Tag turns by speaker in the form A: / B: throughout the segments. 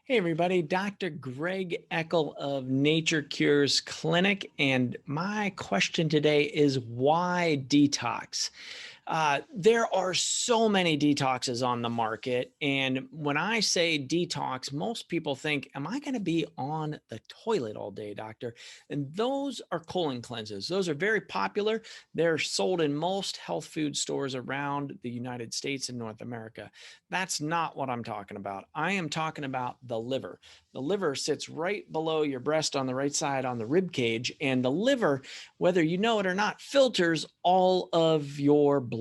A: Hey everybody, Dr. Greg Eckel of Nature Cures Clinic, and my question today is why detox? There are so many detoxes on the market, and when I say detox, most people think, am I going to be on the toilet all day, doctor? And those are colon cleanses. Those are very popular. They're sold in most health food stores around the United States and North America. That's not what I'm talking about. I am talking about the liver. The liver sits right below your breast on the right side on the rib cage, and the liver, whether you know it or not, filters all of your blood.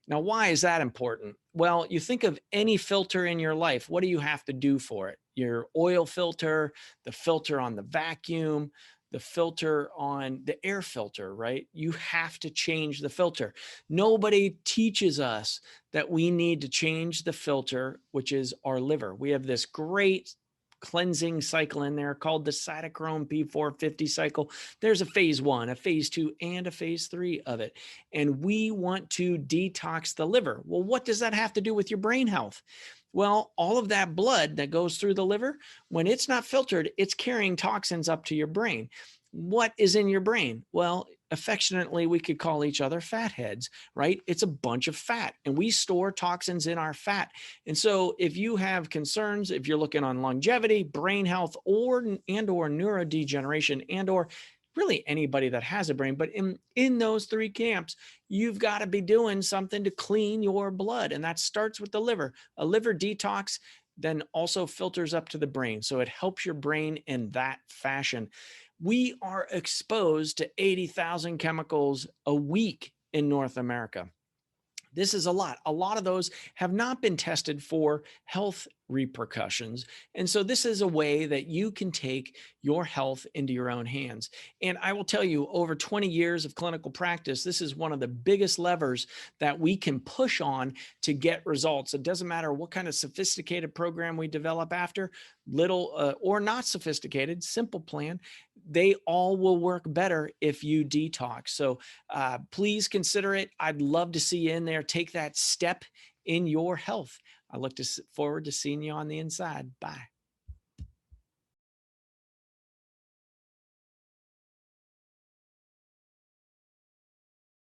A: Now, why is that important? Well, you think of any filter in your life. What do you have to do for it? Your oil filter, the filter on the vacuum, the filter on the air filter, right? You have to change the filter. Nobody teaches us that we need to change the filter, which is our liver. We have this great cleansing cycle in there called the cytochrome P450 cycle. There's a phase one, a phase two, and a phase three of it. And we want to detox the liver. Well, what does that have to do with your brain health? Well, all of that blood that goes through the liver, when it's not filtered, it's carrying toxins up to your brain. What is in your brain? Well, affectionately, we could call each other fatheads, right? It's a bunch of fat, and we store toxins in our fat. And so if you have concerns, if you're looking on longevity, brain health, or neurodegeneration, and or really anybody that has a brain, but in those three camps, you've got to be doing something to clean your blood. And that starts with the liver. A liver detox then also filters up to the brain. So it helps your brain in that fashion. We are exposed to 80,000 chemicals a week in North America. This is a lot. A lot of those have not been tested for health repercussions. And so this is a way that you can take your health into your own hands. And I will tell you, over 20 years of clinical practice, this is one of the biggest levers that we can push on to get results. It doesn't matter what kind of sophisticated program we develop after, little or not sophisticated, simple plan, they all will work better if you detox. So please consider it. I'd love to see you in there. Take that step in your health. I look forward to seeing you on the inside. Bye.